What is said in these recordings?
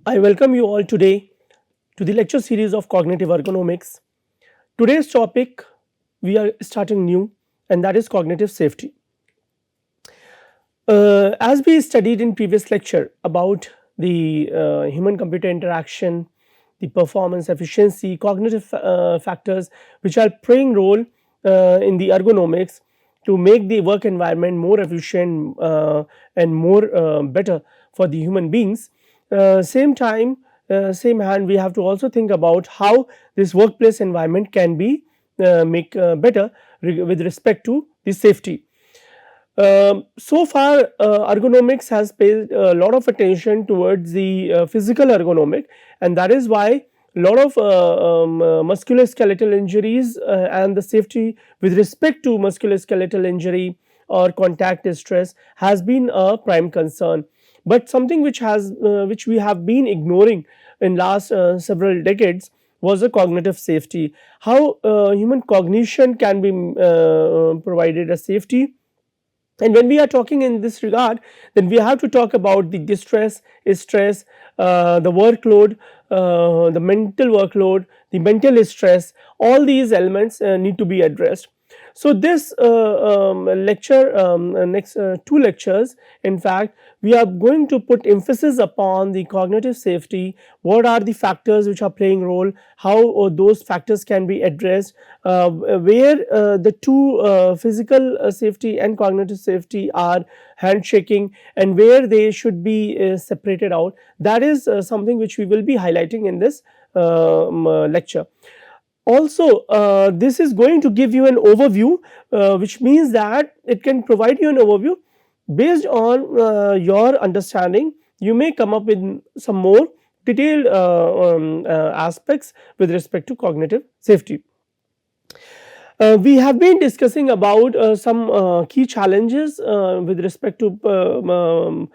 I welcome you all today to the lecture series of cognitive ergonomics. Today's topic we are starting new, and that is cognitive safety. As we studied in previous lecture about the human computer interaction, the performance efficiency, cognitive factors which are playing role in the ergonomics to make the work environment more efficient and more better for the human beings. Same time, same hand, we have to also think about how this workplace environment can be make better with respect to the safety. So far, ergonomics has paid a lot of attention towards the physical ergonomic, and that is why a lot of musculoskeletal injuries and the safety with respect to musculoskeletal injury or contact stress has been a prime concern. But something which we have been ignoring in last several decades was the cognitive safety. How human cognition can be provided a safety, and when we are talking in this regard, then we have to talk about the distress, stress, the workload, the mental workload, the mental stress. All these elements need to be addressed. So this lecture, next two lectures, in fact, we are going to put emphasis upon the cognitive safety. What are the factors which are playing role? How those factors can be addressed? Where the two physical safety and cognitive safety are handshaking, and where they should be separated out. That is something which we will be highlighting in this lecture. Also, this is going to give you an overview, which means that it can provide you an overview based on your understanding. You may come up with some more detailed aspects with respect to cognitive safety. We have been discussing about some key challenges with respect to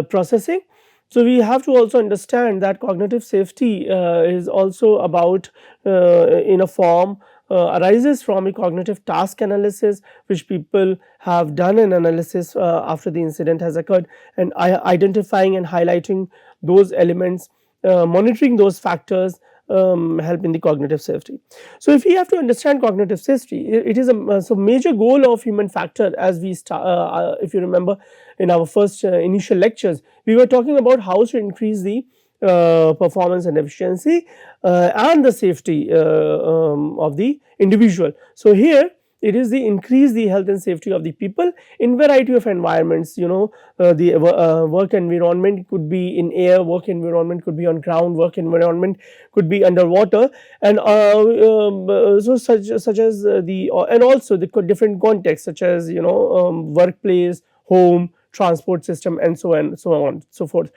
processing. So we have to also understand that cognitive safety is also about in a form arises from a cognitive task analysis, which people have done an analysis after the incident has occurred, and identifying and highlighting those elements, monitoring those factors help in the cognitive safety. So if we have to understand cognitive safety, it is a so major goal of human factor. As we start, if you remember in our first initial lectures, we were talking about how to increase the performance and efficiency and the safety of the individual. So here it is the increase the health and safety of the people in variety of environments. The work environment could be in air, work environment could be on ground, work environment could be underwater, and so such as the and also the different contexts, such as workplace, home, transport system, and so on, so forth.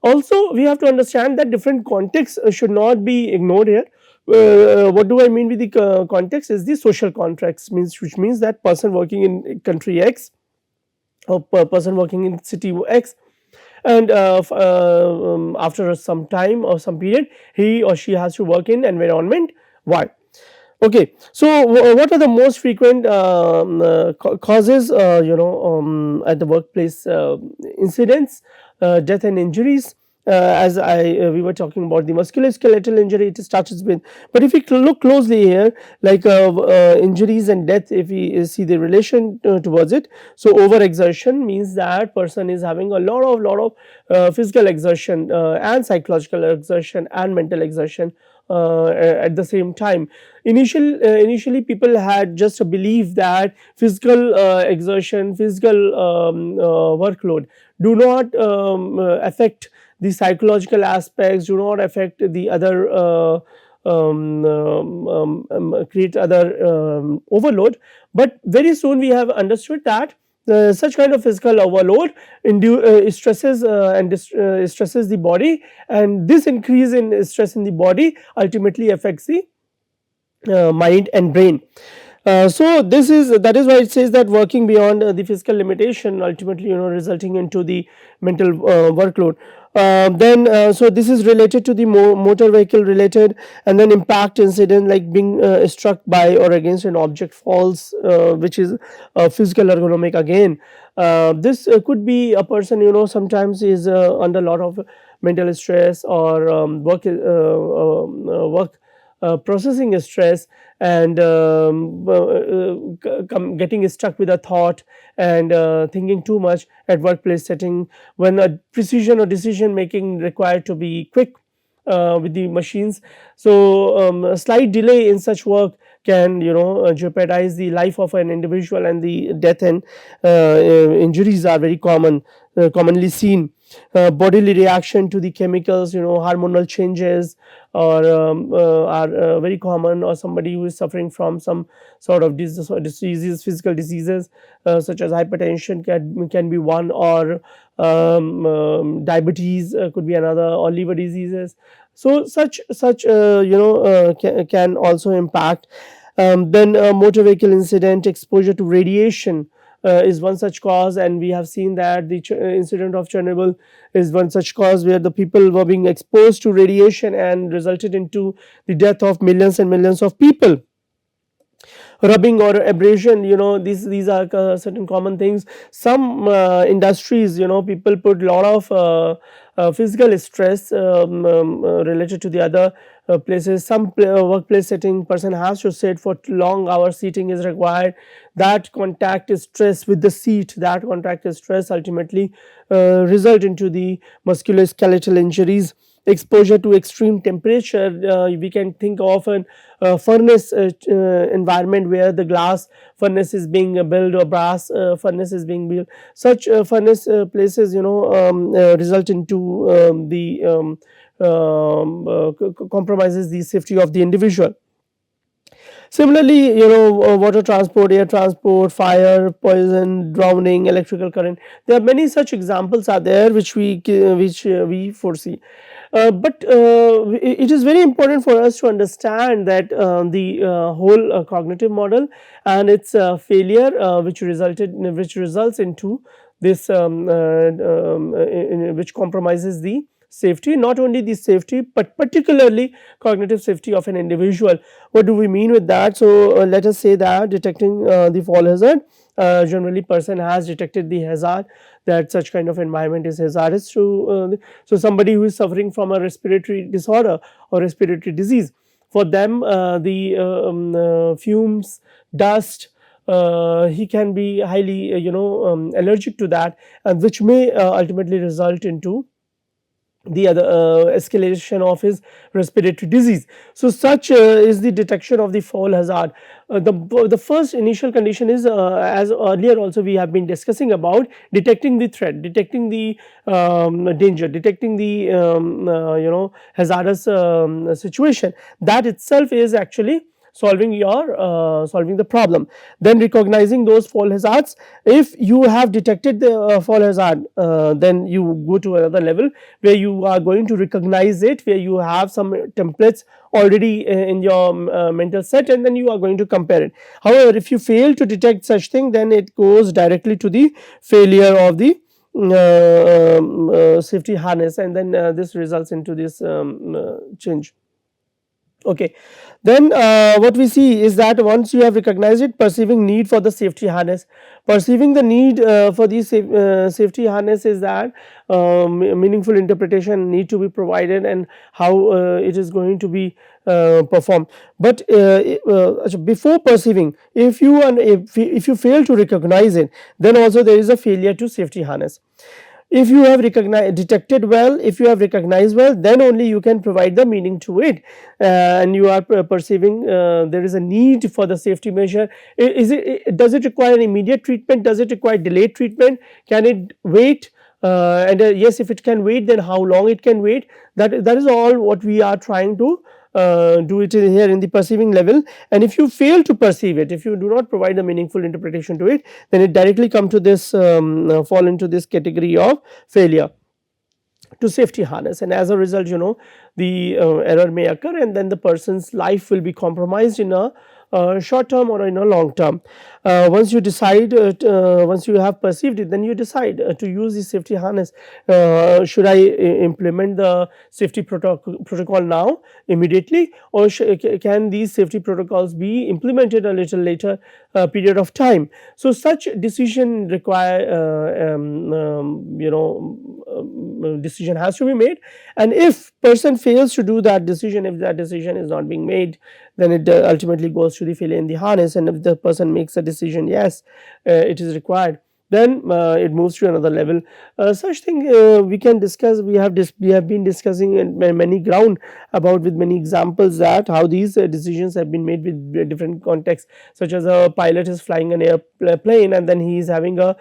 Also, we have to understand that different contexts should not be ignored here. What do I mean with the context is the social context, which means that person working in country X or person working in city X, and after some time or some period, he or she has to work in environment Y. Okay, so what are the most frequent causes at the workplace incidents, death and injuries? As we were talking about the musculoskeletal injury, it starts with. But if we look closely here, like injuries and death, if we see the relation towards it, so overexertion means that person is having a lot of physical exertion and psychological exertion and mental exertion at the same time. Initially people had just a belief that physical exertion, physical workload do not affect the psychological aspects, do not affect the other create other overload. But very soon we have understood that such kind of physical overload stresses stresses the body, and this increase in stress in the body ultimately affects the mind and brain. So that is why it says that working beyond the physical limitation ultimately resulting into the mental workload. So this is related to the motor vehicle related, and then impact incident like being struck by or against an object falls, which is physical ergonomic again. This could be a person, sometimes is under a lot of mental stress or work processing stress, and getting stuck with a thought, and thinking too much at workplace setting, when a precision or decision making required to be quick with the machines. So a slight delay in such work can, jeopardize the life of an individual, and the death and injuries are very commonly seen. Bodily reaction to the chemicals, hormonal changes, or are very common, or somebody who is suffering from some sort of diseases, physical diseases, such as hypertension can be one, or diabetes could be another, or liver diseases. So such can also impact. Then motor vehicle incident, exposure to radiation is one such cause, and we have seen that the incident of Chernobyl is one such cause, where the people were being exposed to radiation and resulted into the death of millions and millions of people. Rubbing or abrasion, these are certain common things. Some industries, people put a lot of physical stress related to the other places. Some workplace setting, person has to sit for long hours, seating is required. That contact stress with the seat, that contact stress ultimately result into the musculoskeletal injuries. Exposure to extreme temperature, we can think of an furnace environment, where the glass furnace is being built, or brass furnace is being built. Such furnace places, result into the compromises the safety of the individual. Similarly, water transport, air transport, fire, poison, drowning, electrical current. There are many such examples are there which we foresee. But it is very important for us to understand that the whole cognitive model and its failure, which results into this, which compromises the safety, not only the safety but particularly cognitive safety of an individual. What do we mean with that? So let us say that detecting the fall hazard, generally person has detected the hazard, that such kind of environment is hazardous to so somebody who is suffering from a respiratory disorder or respiratory disease, for them the fumes, dust, he can be highly allergic to that, and which may ultimately result into the other escalation of his respiratory disease. So such is the detection of the fall hazard. The first initial condition is, as earlier also we have been discussing about, detecting the threat, detecting the danger, detecting the hazardous situation. That itself is actually solving the problem. Then recognizing those fall hazards. If you have detected the fall hazard, then you go to another level, where you are going to recognize it, where you have some templates already in your mental set, and then you are going to compare it. However, if you fail to detect such thing, then it goes directly to the failure of the safety harness, and then this results into this change. Okay, then what we see is that once you have recognized it, perceiving need for the safety harness, perceiving the need for the safety harness is that meaningful interpretation need to be provided, and how it is going to be performed. But before perceiving, if you fail to recognize it, then also there is a failure to safety harness. If you have detected well, if you have recognized well, then only you can provide the meaning to it, and you are perceiving there is a need for the safety measure. Does it require immediate treatment, does it require delayed treatment, can it wait, and yes, if it can wait, then how long it can wait. That is all what we are trying to do it here in the perceiving level. And if you fail to perceive it, if you do not provide a meaningful interpretation to it, then it directly come to this fall into this category of failure to safety harness, and as a result, the error may occur, and then the person's life will be compromised in a short term or in a long term. Once you have perceived it, then you decide to use the safety harness. Should I implement the safety protocol now immediately, or can these safety protocols be implemented a little later period of time? So such decision require decision has to be made, and if person fails to do that decision, if that decision is not being made, then it ultimately goes to the failure in the harness. And if the person makes a decision, yes, it is required, then it moves to another level. Such thing we can discuss. We have been discussing in many ground about, with many examples, that how these decisions have been made with different contexts, such as a pilot is flying an airplane and then he is having a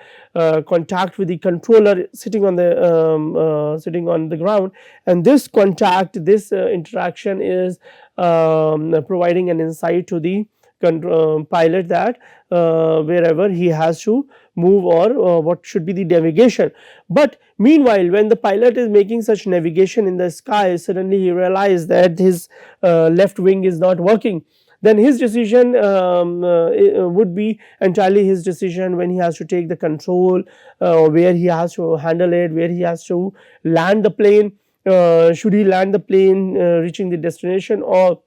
contact with the controller sitting on the ground, and this contact, this interaction is providing an insight to the pilot that wherever he has to move, or what should be the navigation. But meanwhile, when the pilot is making such navigation in the sky, suddenly he realized that his left wing is not working. Then his decision would be entirely his decision when he has to take the control, where he has to handle it, where he has to land the plane. Should he land the plane reaching the destination, or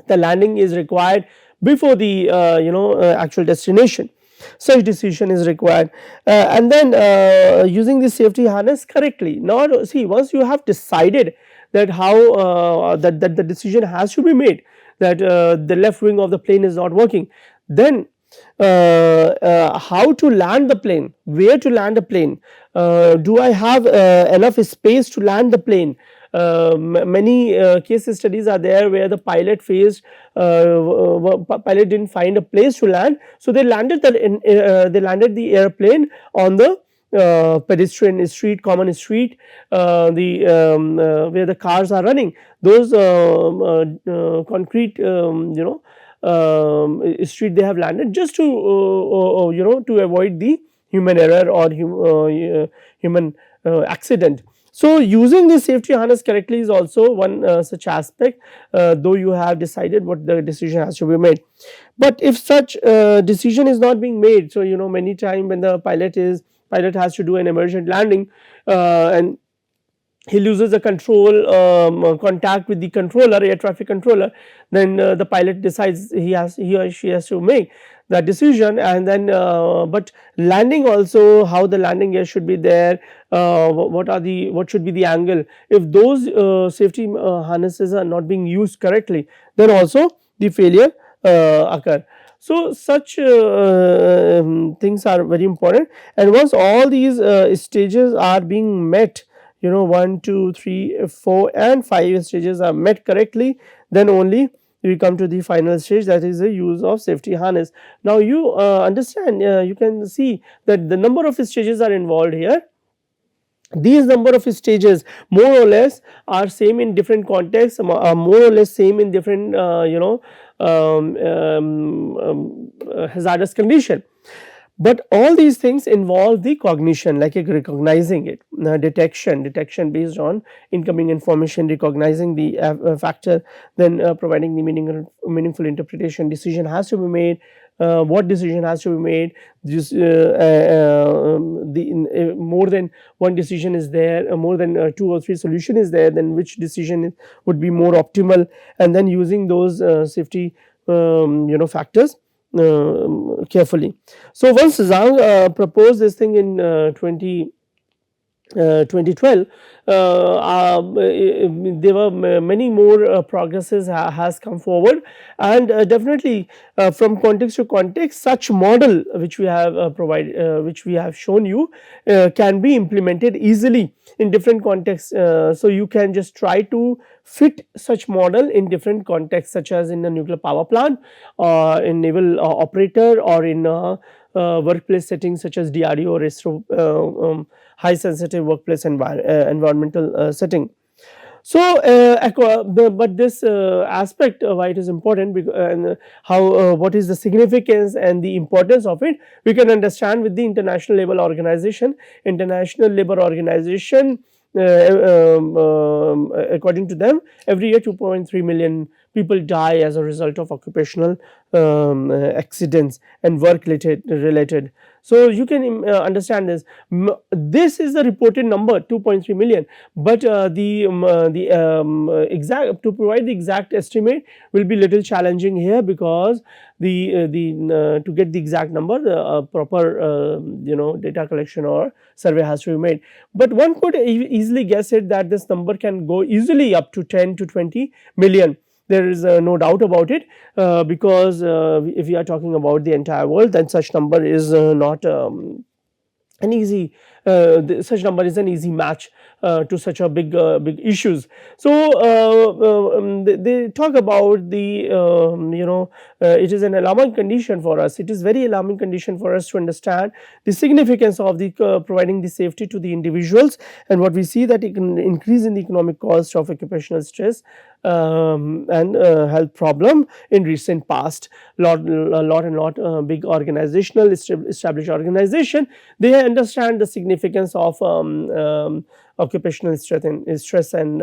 the landing is required before the actual destination? Such decision is required, and then using the safety harness correctly. Now see, once you have decided that how that the decision has to be made, that the left wing of the plane is not working, then how to land the plane, where to land the plane, do I have enough space to land the plane? Many case studies are there where the pilot faced pilot didn't find a place to land, so they landed the airplane on the pedestrian street, common street, where the cars are running, those concrete street they have landed, just to to avoid the human error or human accident. So using the safety harness correctly is also one such aspect, though you have decided what the decision has to be made. But if such decision is not being made, so many time when the pilot has to do an emergent landing, and he loses the control contact with the controller, air traffic controller, then the pilot decides he or she has to make that decision, and then but landing also, how the landing gear should be there, what should be the angle, if those safety harnesses are not being used correctly, then also the failure occur. So such things are very important, and once all these stages are being met, 1, 2, 3, 4 and 5 stages are met correctly, then only we come to the final stage, that is the use of safety harness. Now you understand, you can see that the number of stages are involved here. These number of stages more or less are same in different contexts, are more or less same in different hazardous condition. But all these things involve the cognition, like recognizing it, detection based on incoming information, recognizing the factor, then providing the meaningful interpretation. Decision has to be made. What decision has to be made? Just more than one decision is there, more than 2 or 3 solution is there, then which decision would be more optimal, and then using those safety factors carefully. So once Zhang proposed this thing in 2012, there were many more progresses has come forward, and definitely from context to context, such model which we have provided, which we have shown you, can be implemented easily in different contexts. So you can just try to fit such model in different contexts, such as in a nuclear power plant, in naval operator, or in workplace settings such as DRDO or ISRO, high sensitive workplace environmental setting. So, but this aspect why it is important, and how what is the significance and the importance of it, we can understand with the International Labour Organization. International Labour Organization, according to them, every year 2.3 million people die as a result of occupational accidents and work related. So you can understand this. This is the reported number 2.3 million, but the exact, to provide the exact estimate will be little challenging here, because the to get the exact number, proper data collection or survey has to be made. But one could easily guess it that this number can go easily up to 10 to 20 million. There is no doubt about it, because if we are talking about the entire world, then such number is not an easy such number is an easy match to such a big issues. So they talk about the it is an alarming condition for us. It is very alarming condition for us to understand the significance of the providing the safety to the individuals. And what we see that it can increase in the economic cost of occupational stress and health problem in recent past. Lot big organizational established organization, they understand the significance of occupational stress and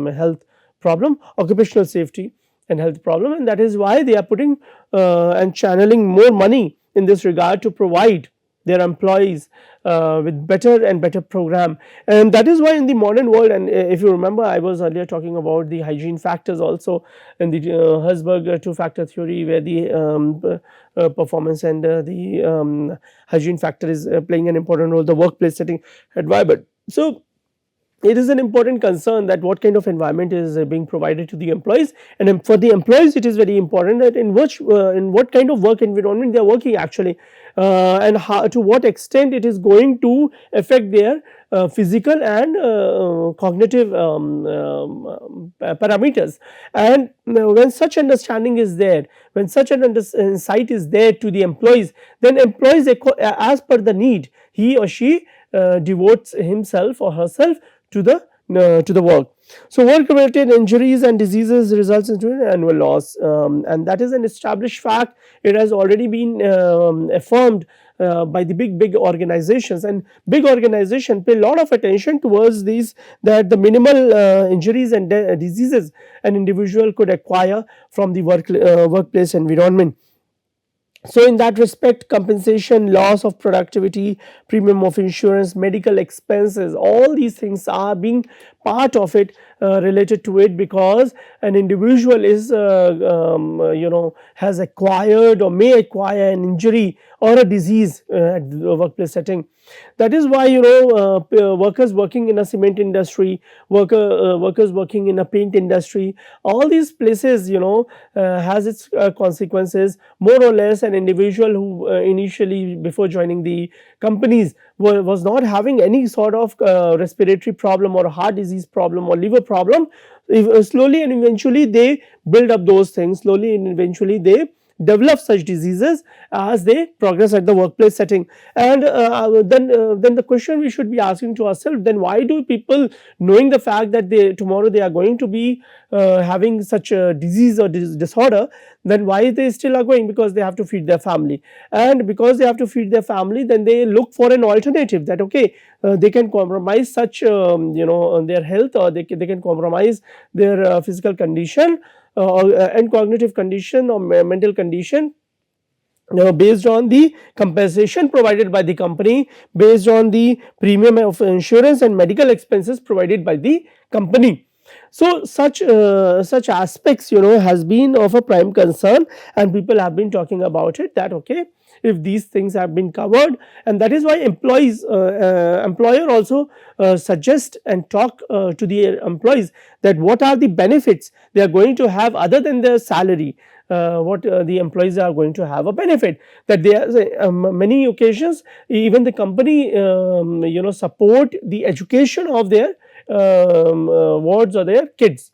health problem, occupational safety and health problem, and that is why they are putting and channeling more money in this regard to provide their employees with better and better program. And that is why in the modern world, and if you remember, I was earlier talking about the hygiene factors also in the Herzberg two factor theory, where the performance and the hygiene factor is playing an important role, the workplace setting environment. So it is an important concern that what kind of environment is being provided to the employees, and for the employees it is very important that in what kind of work environment they are working actually, and how, to what extent it is going to affect their physical and cognitive parameters. And when such understanding is there, when such an insight is there to the employees, then employees, as per the need, he or she devotes himself or herself to the work. So work related injuries and diseases results into an annual loss, and that is an established fact. It has already been affirmed by the big organizations, and big organizations pay a lot of attention towards these, that the minimal injuries and diseases an individual could acquire from the workplace environment. So in that respect, compensation, loss of productivity, premium of insurance, medical expenses, all these things are being part of it, related to it, because an individual is has acquired or may acquire an injury or a disease at the workplace setting. That is why workers working in a cement industry, workers working in a paint industry, all these places has its consequences. More or less, an individual who initially, before joining the companies, was not having any sort of respiratory problem or heart disease problem or liver problem, slowly and eventually they build up those things, slowly and eventually they develop such diseases as they progress at the workplace setting. And then the question we should be asking to ourselves, then why do people, knowing the fact that tomorrow they are going to be having such a disease or disorder, then why they still are going? Because they have to feed their family, and because they have to feed their family, then they look for an alternative, that okay, they can compromise such their health, or they can compromise their physical condition and cognitive condition or mental condition, based on the compensation provided by the company, based on the premium of insurance and medical expenses provided by the company. So such aspects has been of a prime concern, and people have been talking about it, that okay, if these things have been covered, and that is why employer also suggest and talk to the employees that what are the benefits they are going to have other than their salary. What the employees are going to have a benefit, that they are many occasions even the company support the education of their wards or their kids.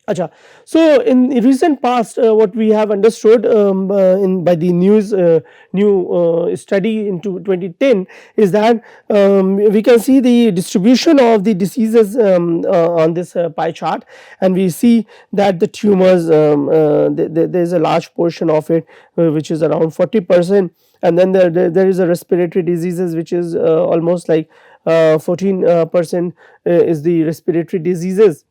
Acha. So in recent past, what we have understood by the new study into 2010 is that we can see the distribution of the diseases on this pie chart, and we see that the tumors, there is a large portion of it which is around 40%, and then there is a respiratory diseases which is almost like 14% is the respiratory diseases.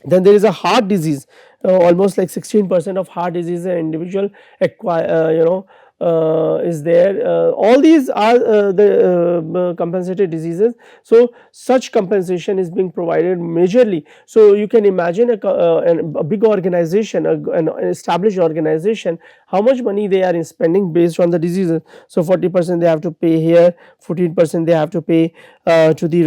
Then there is a heart disease almost like 16% of heart disease an individual acquire, is there. All these are the compensated diseases. So such compensation is being provided majorly. So you can imagine a big organization, an established organization, how much money they are spending based on the diseases. So 40% they have to pay here, 14% they have to pay to the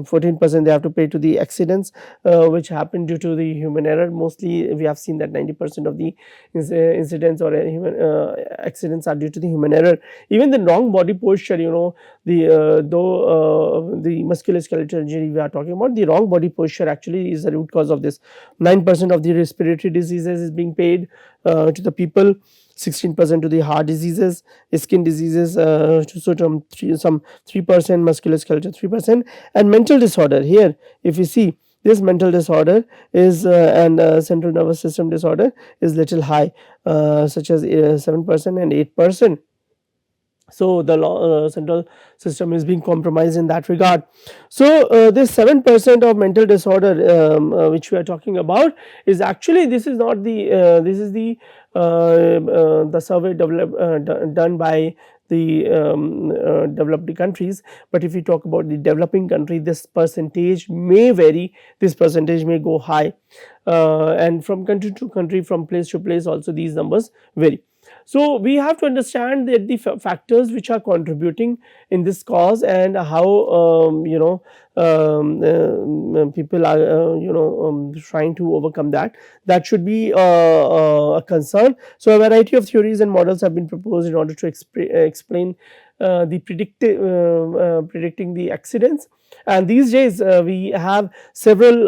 14% they have to pay to the accidents which happen due to the human error. Mostly we have seen that 90% of the incidents or human accidents are due to the human error. Even the wrong body posture, the though the musculoskeletal injury we are talking about, the wrong body posture actually is the root cause of this. 9% of the respiratory diseases is being paid to the people, 16% to the heart diseases, skin diseases, some 3%, musculoskeletal 3%, and mental disorder. Here, if you see, this mental disorder is and central nervous system disorder is little high, such as 7% and 8%. So the central system is being compromised in that regard. So this 7% of mental disorder which we are talking about is actually, this is not the this is the survey done by the developed countries. But if we talk about the developing country, this percentage may vary, this percentage may go high, and from country to country, from place to place also these numbers vary. So we have to understand that the factors which are contributing in this cause, and how people are trying to overcome that. That should be a concern. So a variety of theories and models have been proposed in order to explain the predicting the accidents. And these days we have several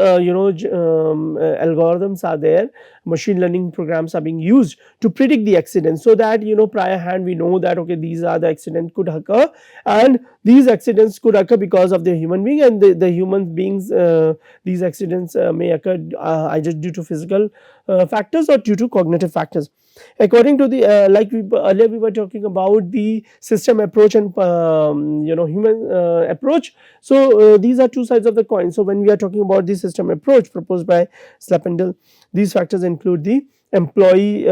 algorithms are there, machine learning programs are being used to predict the accidents, so that prior hand we know that okay, these are the accidents could occur, and these accidents could occur because of the human being, and the human beings, these accidents may occur either due to physical factors or due to cognitive factors. According to the like earlier we were talking about the system approach and human approach. So these are two sides of the coin. So when we are talking about the system approach proposed by Slapendel, these factors include the employee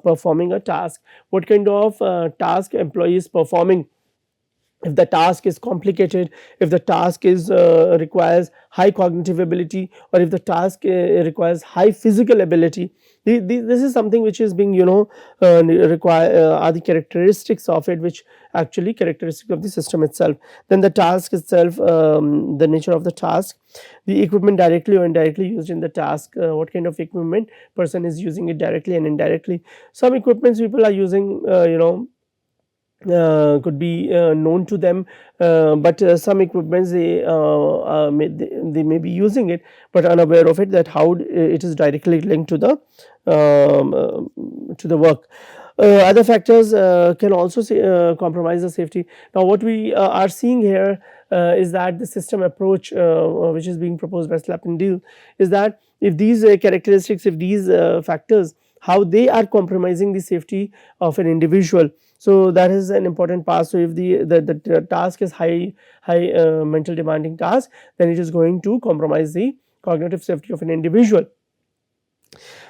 performing a task, what kind of task employee is performing, if the task is complicated, if the task is requires high cognitive ability, or if the task requires high physical ability. This is something which is being require are the characteristics of it, which actually characteristic of the system itself. Then the task itself, the nature of the task, the equipment directly or indirectly used in the task, what kind of equipment person is using it directly and indirectly. Some equipments people are using could be known to them, but some equipments they may be using it but unaware of it, that how it is directly linked to the work. Other factors can also compromise the safety. Now what we are seeing here is that the system approach which is being proposed by Slapendale is that if these characteristics, if these factors, how they are compromising the safety of an individual. So that is an important part. So if the task is high mental demanding task, then it is going to compromise the cognitive safety of an individual.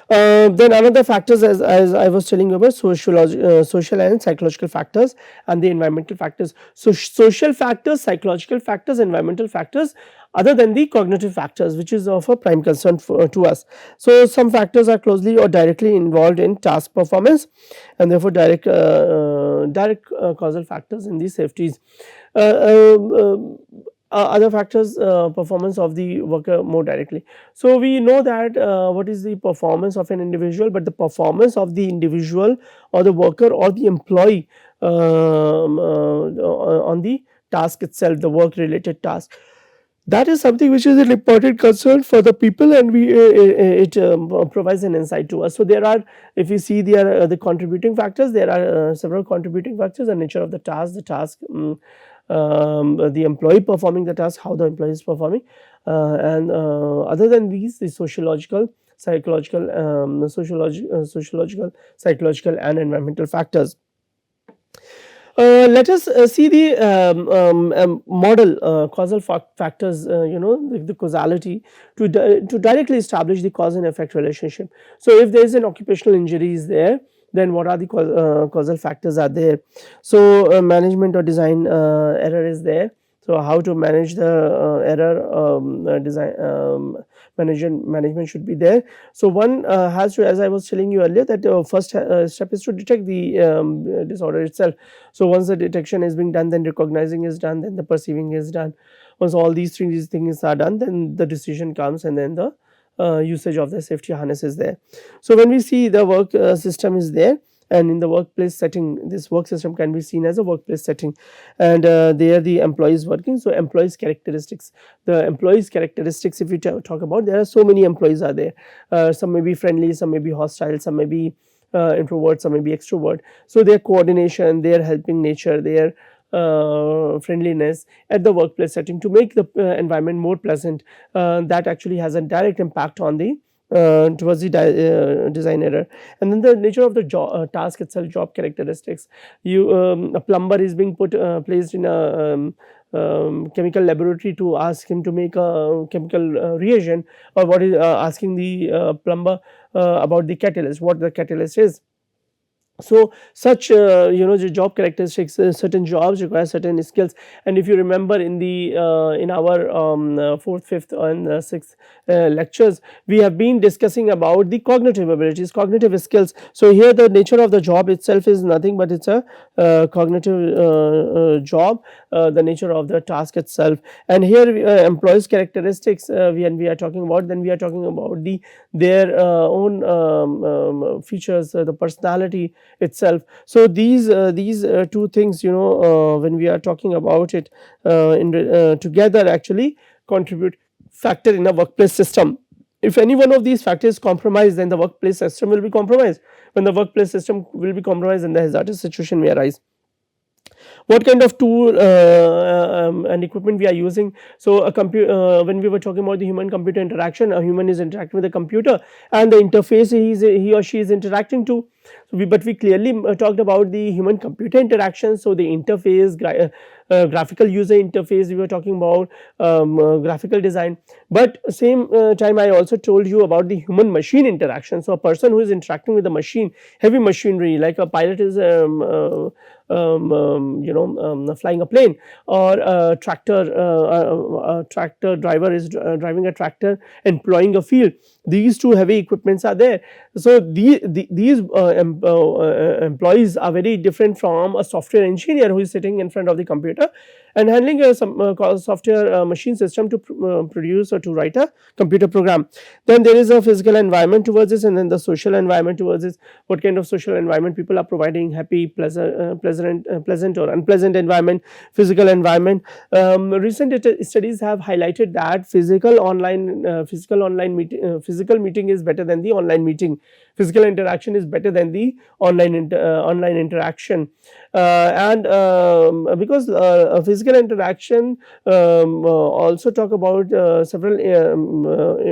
Then another factors, as I was telling you about, social and psychological factors and the environmental factors. So social factors, psychological factors, environmental factors, other than the cognitive factors, which is of a prime concern to us. So some factors are closely or directly involved in task performance, and therefore direct causal factors in these safeties. Other factors, performance of the worker more directly. So we know that what is the performance of an individual, but the performance of the individual or the worker or the employee on the task itself, the work related task, that is something which is an important concern for the people, and it provides an insight to us. So there are, if you see, there are the contributing factors, there are several contributing factors: the nature of the task, the employee performing the task, how the employee is performing, and other than these, the sociological, psychological, psychological, and environmental factors. Let us see the model causal factors, the causality to directly establish the cause and effect relationship. So, if there is an occupational injury is there, then what are the causal factors are there. So, management or design error is there. So, how to manage the error design management should be there. So, one has to, as I was telling you earlier, that first step is to detect the disorder itself. So, once the detection is being done, then recognizing is done, then the perceiving is done. Once all these things are done, then the decision comes, and then the usage of the safety harness is there. So, when we see the work system is there, and in the workplace setting, this work system can be seen as a workplace setting, and there the employees working. So, employees characteristics, the employees characteristics, if we talk about, there are so many employees are there. Some may be friendly, some may be hostile, some may be introvert, some may be extrovert. So, their coordination, their helping nature, their friendliness at the workplace setting to make the environment more pleasant, that actually has a direct impact on the towards the design error. And then the nature of the task itself, job characteristics. A plumber is being placed in a chemical laboratory to ask him to make a chemical reagent, or what is asking the plumber about the catalyst, what the catalyst is. So, such the job characteristics, certain jobs require certain skills. And if you remember in the in our fourth, fifth and sixth lectures, we have been discussing about the cognitive abilities, cognitive skills. So, here the nature of the job itself is nothing but it's a cognitive job, the nature of the task itself. And here employees characteristics, when we are talking about, then we are talking about their own features, the personality itself. So, these two things, when we are talking about it together, actually contribute factor in a workplace system. If any one of these factors compromised, then the workplace system will be compromised. When the workplace system will be compromised, then the hazardous situation may arise. What kind of tool and equipment we are using. So, a when we were talking about the human computer interaction, a human is interacting with a computer, and the interface he or she is interacting to. So, but we clearly talked about the human computer interaction. So, the interface, graphical user interface, we were talking about graphical design. But same time I also told you about the human machine interaction. So, a person who is interacting with a machine, heavy machinery, like a pilot is flying a plane, or a tractor driver is driving a tractor, employing a field. These two heavy equipments are there. So, these employees are very different from a software engineer who is sitting in front of the computer and handling some software machine system to produce or to write a computer program. Then there is a physical environment towards this, and then the social environment towards this. What kind of social environment people are providing, happy, pleasant or unpleasant environment, physical environment. Recent studies have highlighted that physical meeting is better than the online meeting. Physical interaction is better than the online interaction, and because physical interaction also talk about several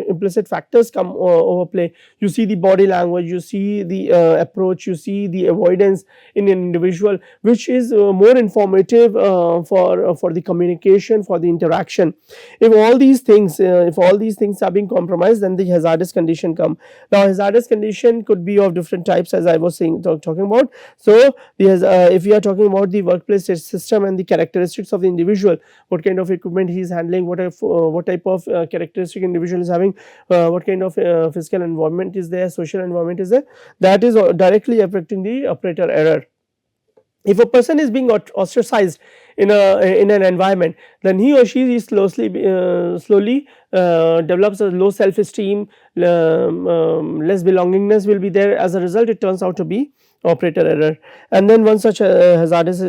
implicit factors come over play. You see the body language, you see the approach, you see the avoidance in an individual, which is more informative for the communication, for the interaction. If all these things are being compromised, then the hazardous condition come. Now, hazardous condition could be of different types, as I was saying talking about. So, if we are talking about the workplace system and the characteristics of the individual, what kind of equipment he is handling, what type of characteristic individual is having, what kind of physical environment is there, social environment is there, that is directly affecting the operator error. If a person is being ostracized in an environment, then he or she is slowly develops a low self esteem, less belongingness will be there. As a result, it turns out to be operator error. And then once such a hazardous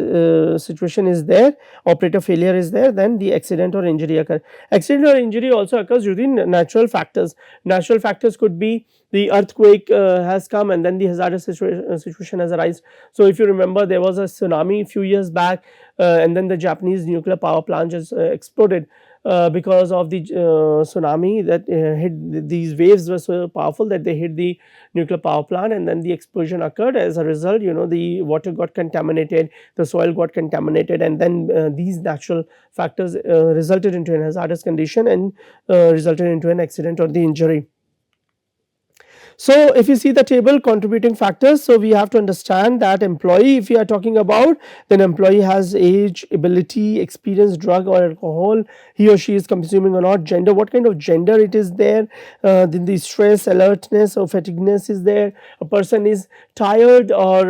situation is there, operator failure is there, then the accident or injury occur. Accident or injury also occurs due to natural factors. Natural factors could be the earthquake has come, and then the hazardous situation has arisen. So, if you remember, there was a tsunami a few years back, and then the Japanese nuclear power plant just exploded. because of the tsunami that hit. These waves were so powerful that they hit the nuclear power plant, and then the explosion occurred. As a result, the water got contaminated, the soil got contaminated, and then these natural factors resulted into an hazardous condition and resulted into an accident or the injury. So, if you see the table contributing factors, so we have to understand that employee, if we are talking about, then employee has age, ability, experience, drug or alcohol, he or she is consuming or not, gender, what kind of gender it is there, then the stress, alertness or fatigueness is there, a person is tired or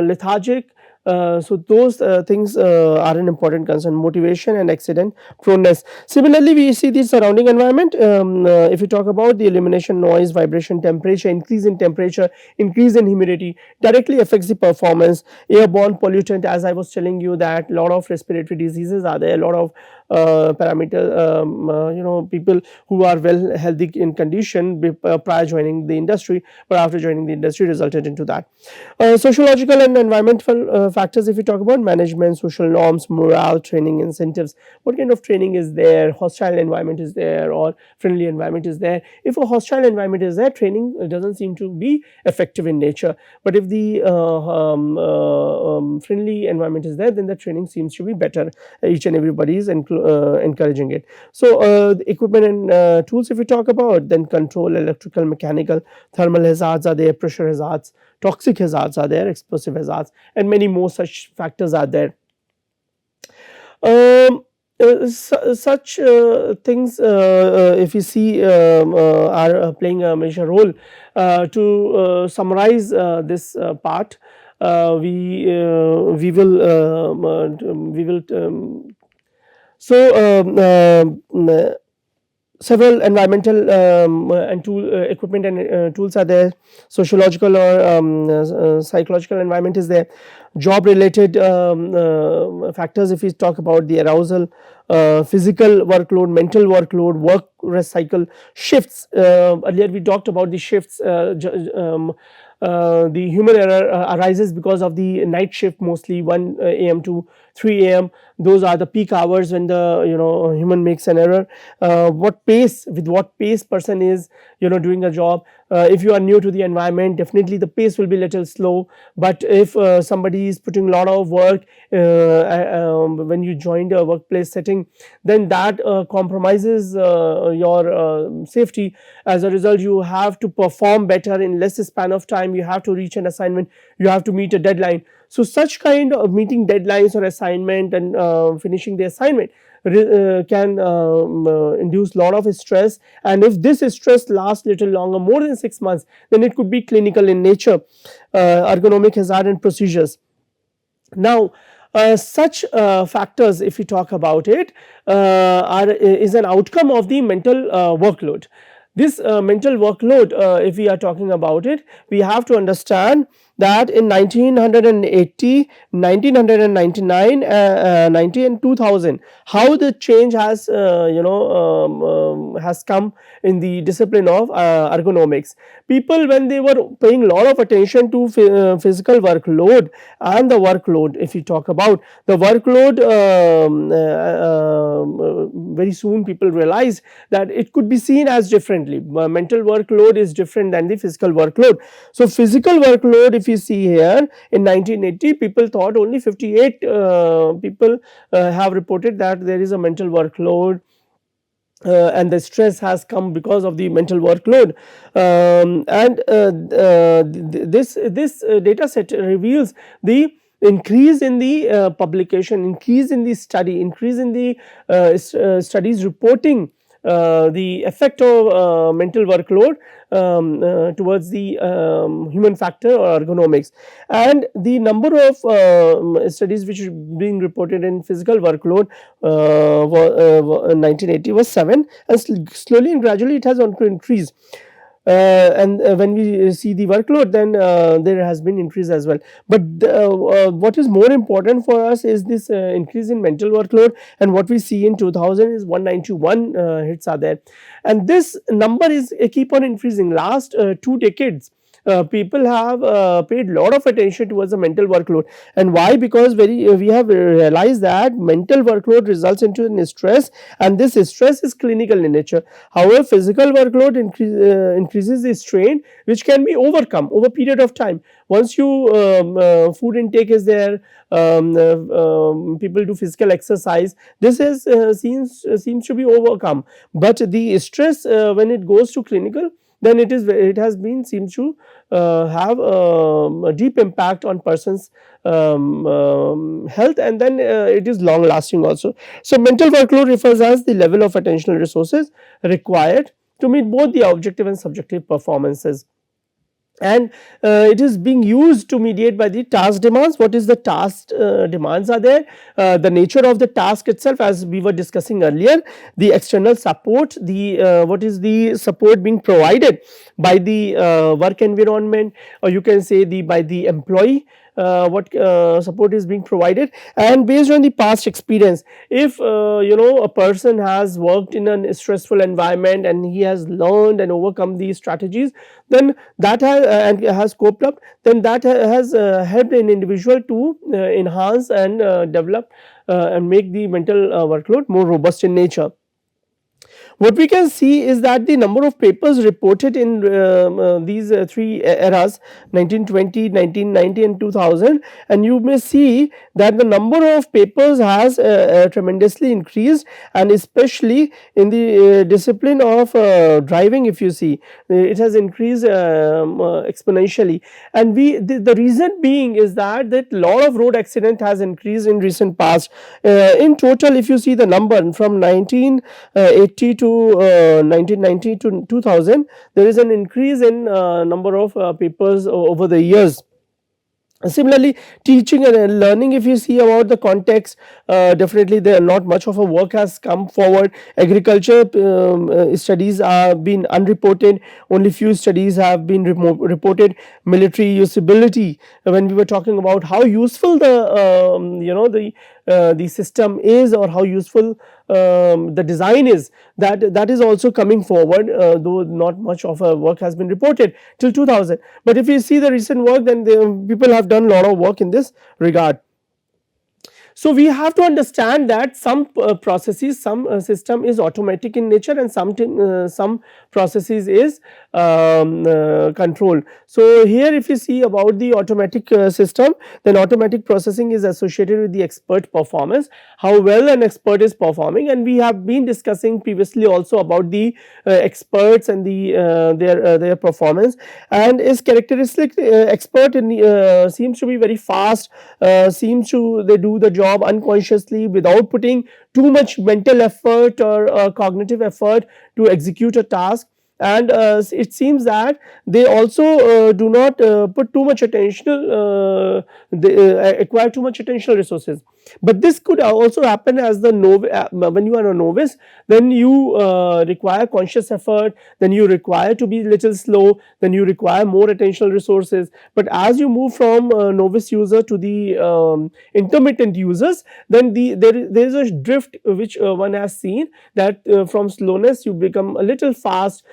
lethargic. So those things are an important concern, motivation and accident proneness. Similarly, we see the surrounding environment. If you talk about the illumination, noise, vibration, temperature, increase in humidity directly affects the performance. Airborne pollutant, as I was telling you, that a lot of respiratory diseases are there, a lot of parameter, people who are well healthy in condition prior joining the industry, but after joining the industry resulted into that. Sociological and environmental factors, if you talk about management, social norms, morale, training, incentives, what kind of training is there, hostile environment is there or friendly environment is there. If a hostile environment is there, training doesn't seem to be effective in nature, but if the friendly environment is there, then the training seems to be better. Each and everybody is encouraging it. So the equipment and tools, if we talk about, then control, electrical, mechanical, thermal hazards are there, pressure hazards, toxic hazards are there, explosive hazards, and many more such factors are there. Such things, if you see, are playing a major role. To summarize this part, we will so several environmental and tool equipment and tools are there. Sociological or psychological environment is there. Job related factors, if we talk about the arousal, physical workload, mental workload, work rest cycle, shifts. Earlier we talked about the shifts. The human error arises because of the night shift, mostly 1 a.m. to 3 a.m. Those are the peak hours when the human makes an error. What pace, with what pace person is doing a job. If you are new to the environment, definitely the pace will be little slow, but if somebody is putting a lot of work when you join the workplace setting, then that compromises your safety. As a result, you have to perform better in less span of time, you have to reach an assignment, you have to meet a deadline. So such kind of meeting deadlines or assignment and finishing the assignment can induce lot of stress, and if this stress lasts little longer, more than 6 months, then it could be clinical in nature. Ergonomic hazard and procedures. Now such factors, if we talk about it, is an outcome of the mental workload. This mental workload, if we are talking about it, we have to understand that in 1980, 1999, 90 and 2000, how the change has has come in the discipline of ergonomics. People, when they were paying a lot of attention to physical workload and the workload, if we talk about the workload, very soon people realized that it could be seen as differently. Mental workload is different than the physical workload. So physical workload, if you see here, in 1980 people thought only 58 people have reported that there is a mental workload, and the stress has come because of the mental workload, and this data set reveals the increase in the publication, increase in the study, increase in the studies reporting the effect of mental workload towards the human factor or ergonomics, and the number of studies which are being reported in physical workload in 1980 was 7, and slowly and gradually it has on to increase. And when we see the workload, then there has been increase as well, but what is more important for us is this increase in mental workload, and what we see in 2000 is 191 hits are there, and this number is keep on increasing last 2 decades. people have paid lot of attention towards the mental workload. And why? Because we have realized that mental workload results into an stress, and this stress is clinical in nature. However, physical workload increases the strain, which can be overcome over a period of time. Once you food intake is there, people do physical exercise, this is seems to be overcome. But the stress, when it goes to clinical, then it has been seems to have a deep impact on person's health, and then it is long lasting also. So mental workload refers as the level of attentional resources required to meet both the objective and subjective performances, and it is being used to mediate by the task demands. What is the task demands are there, the nature of the task itself, as we were discussing earlier, the external support, the what is the support being provided by the work environment, or you can say the by the employee, what support is being provided, and based on the past experience. If a person has worked in a stressful environment and he has learned and overcome these strategies, then that has coped up, then that has helped an individual to enhance and develop and make the mental workload more robust in nature. What we can see is that the number of papers reported in these three eras, 1920, 1990 and 2000, and you may see that the number of papers has tremendously increased, and especially in the discipline of driving, if you see, it has increased exponentially. And the reason being is that lot of road accident has increased in recent past. In total, if you see the number from 1980 to 1990 to 2000, there is an increase in number of papers over the years. Similarly, teaching and learning, if you see about the context, definitely there not much of a work has come forward. Agriculture studies are been unreported, only few studies have been reported. Military usability, when we were talking about how useful the system is, or how useful the design is, that is also coming forward, though not much of a work has been reported till 2000. But if you see the recent work, then people have done a lot of work in this regard. So we have to understand that some processes, some system is automatic in nature, and some processes is controlled. So here if you see about the automatic system, then automatic processing is associated with the expert performance, how well an expert is performing, and we have been discussing previously also about the experts and their performance, and is characteristic. Expert seems to be very fast, seems to they do the job unconsciously without putting too much mental effort or cognitive effort to execute a task. And it seems that they also do not put too much attentional they acquire too much attentional resources. But this could also happen as the when you are a novice, then you require conscious effort, then you require to be little slow, then you require more attentional resources. But as you move from novice user to the intermittent users, then there is a drift which one has seen, that from slowness you become a little fast,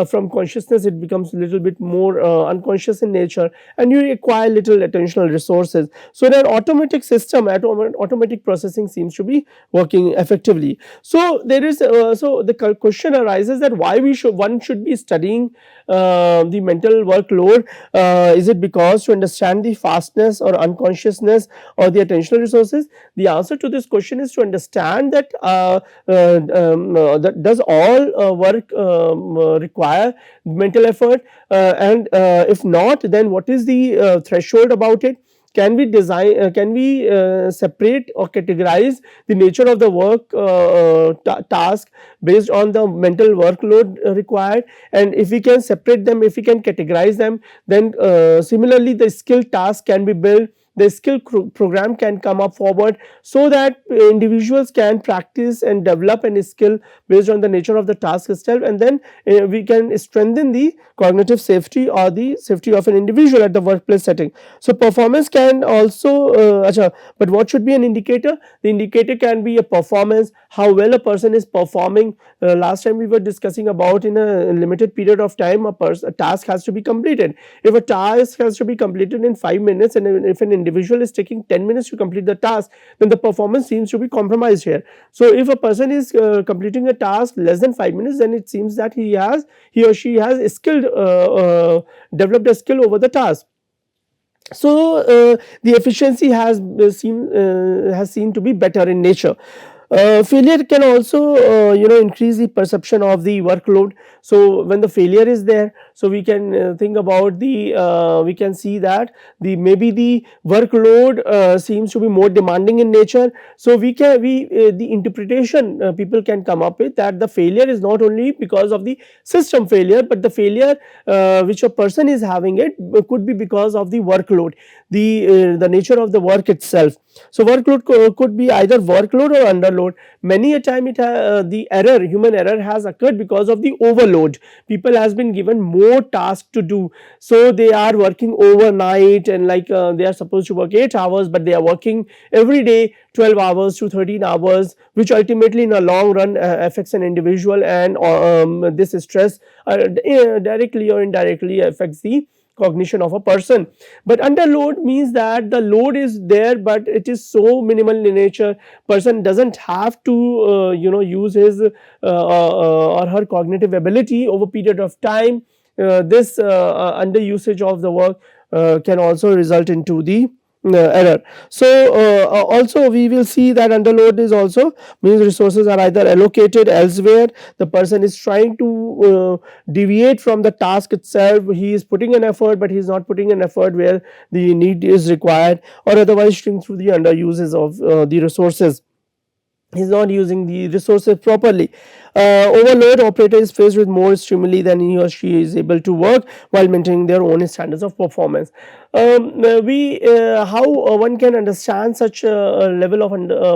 from consciousness it becomes a little bit more unconscious in nature, and you require little attentional resources. So that automatic system, automatic processing seems to be working effectively. So there is so the question arises that why one should be studying the mental workload. Is it because to understand the fastness or unconsciousness or the attentional resources? The answer to this question is to understand that that does all work require mental effort, and if not, then what is the threshold about it? Can we separate or categorize the nature of the work task based on the mental workload required? And if we can separate them, if we can categorize them, then similarly the skill task can be built, the skill program can come up forward, so that individuals can practice and develop a skill based on the nature of the task itself, and then we can strengthen the cognitive safety or the safety of an individual at the workplace setting. So performance can also but what should be an indicator? The indicator can be a performance, how well a person is performing. Last time we were discussing about, in a limited period of time, a task has to be completed. If a task has to be completed in 5 minutes, and if an individual is taking 10 minutes to complete the task, then the performance seems to be compromised here. So if a person is completing a task less than 5 minutes, then it seems that he or she has developed a skill over the task. So the efficiency has seen to be better in nature. Failure can also increase the perception of the workload. So when the failure is there, so we can think about we can see that maybe the workload seems to be more demanding in nature. So the interpretation people can come up with, that the failure is not only because of the system failure, but the failure which a person is having, it could be because of the workload, the nature of the work itself. So workload could be either workload or underload. Many a time human error has occurred because of the overload. People has been given more tasks to do, so they are working overnight, and they are supposed to work 8 hours, but they are working every day 12 hours to 13 hours, which ultimately in a long run affects an individual, and this stress directly or indirectly affects the cognition of a person. But underload means that the load is there, but it is so minimal in nature. Person doesn't have to use his or her cognitive ability over period of time. This under usage of the work can also result into the error. So also we will see that underload is also means resources are either allocated elsewhere. The person is trying to deviate from the task itself. He is putting an effort, but he is not putting an effort where the need is required, or otherwise shrink through the underuses of the resources. He is not using the resources properly. Overload operator is faced with more stimuli than he or she is able to work while maintaining their own standards of performance. We How one can understand such a level of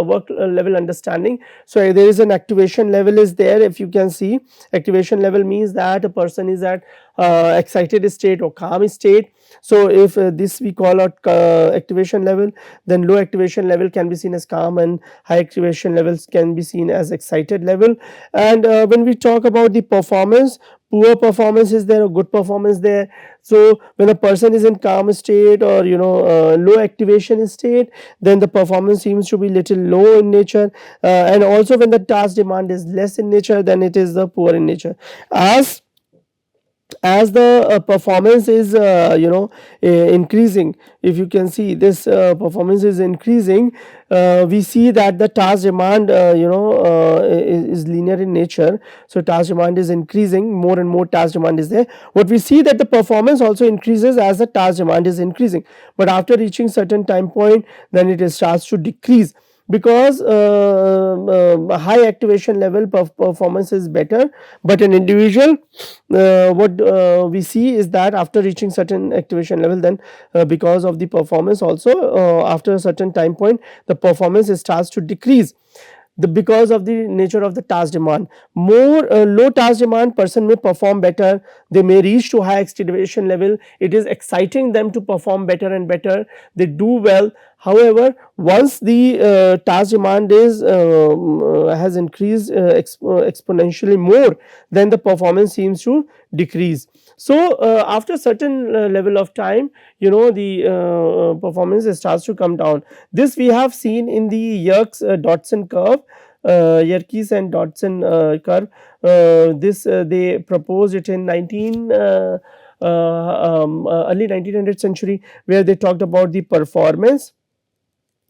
work level understanding. So there is an activation level is there. If you can see, activation level means that a person is at excited state or calm state. So if this we call out activation level, then low activation level can be seen as calm, and high activation levels can be seen as excited level. And when we talk about the performance, poor performance is there or good performance there. So when a person is in calm state or low activation state, then the performance seems to be little low in nature. And also when the task demand is less in nature, then it is the poor in nature. As the performance is increasing, if you can see this performance is increasing, we see that the task demand is linear in nature. So task demand is increasing, more and more task demand is there. What we see that the performance also increases as the task demand is increasing, but after reaching certain time point, then it starts to decrease, because high activation level performance is better. But an individual, what we see is that after reaching certain activation level, then because of the performance also, after a certain time point, the performance starts to decrease, because of the nature of the task demand. More low task demand person may perform better, they may reach to high activation level, it is exciting them to perform better and better, they do well. However, once the task demand has increased exponentially more, then the performance seems to decrease. So after certain level of time, the performance starts to come down. This we have seen in the Yerkes Dodson curve, Yerkes and Dodson curve. This they proposed it in early 1900th century, where they talked about the performance.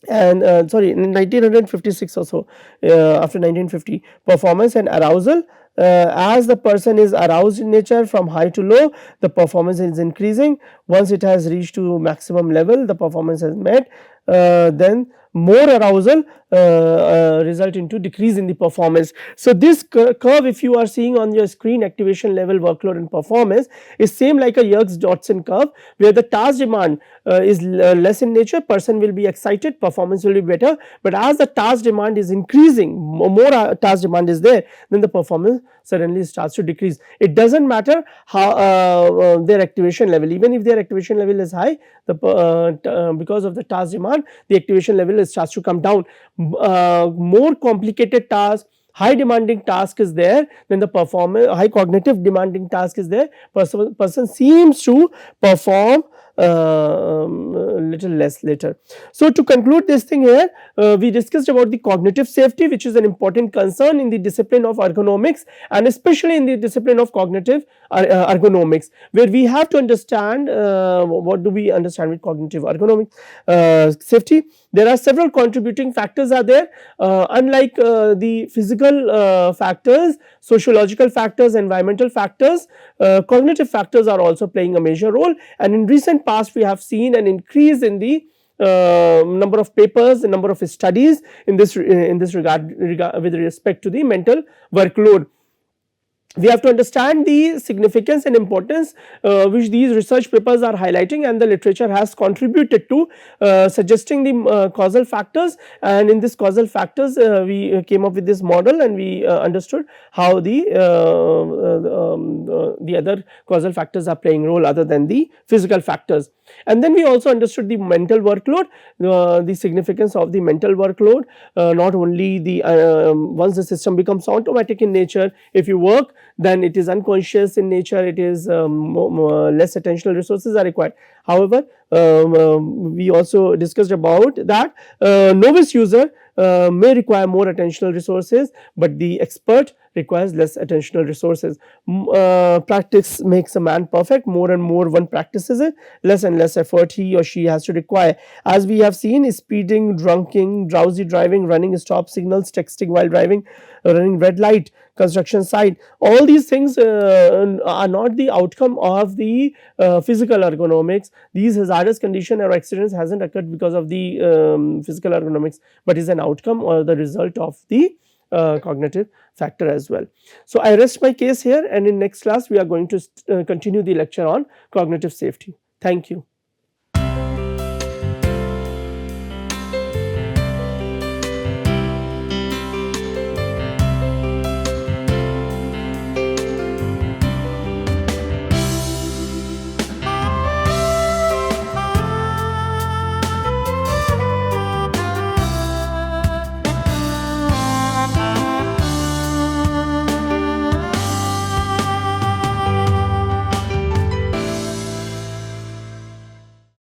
And sorry, in 1956 or so, after 1950, performance and arousal. As the person is aroused in nature from high to low, the performance is increasing. Once it has reached to maximum level, the performance has met. then more arousal result into decrease in the performance. So this curve, if you are seeing on your screen, activation level, workload and performance, is same like a Yerkes-Dodson curve, where the task demand is less in nature, person will be excited, performance will be better, but as the task demand is increasing, more task demand is there, then the performance suddenly starts to decrease. It does not matter how their activation level, even if their activation level is high, because of the task demand, the activation level starts to come down. More complicated task, high demanding task is there, then the performance, high cognitive demanding task is there, person seems to perform little less later. So to conclude this thing here, we discussed about the cognitive safety, which is an important concern in the discipline of ergonomics, and especially in the discipline of cognitive ergonomics, where we have to understand what do we understand with cognitive ergonomics safety. There are several contributing factors are there, unlike the physical factors, sociological factors, environmental factors, cognitive factors are also playing a major role, and in recent past we have seen an increase in the number of papers, the number of studies in this regard with respect to the mental workload. We have to understand the significance and importance which these research papers are highlighting, and the literature has contributed to suggesting the causal factors, and in this causal factors we came up with this model, and we understood how the other causal factors are playing role other than the physical factors. And then we also understood the mental workload, the significance of the mental workload, not only the once the system becomes automatic in nature, if you work then it is unconscious in nature, it is less attentional resources are required. However, we also discussed about that novice user may require more attentional resources, but the expert requires less attentional resources. Practice makes a man perfect. More and more one practices it, less and less effort he or she has to require. As we have seen, speeding, drunking, drowsy driving, running stop signals, texting while driving, running red light, construction site, all these things are not the outcome of the physical ergonomics. These hazardous condition or accidents hasn't occurred because of the physical ergonomics, but is an outcome or the result of the cognitive factor as well. So I rest my case here, and in next class we are going to continue the lecture on cognitive safety. Thank you.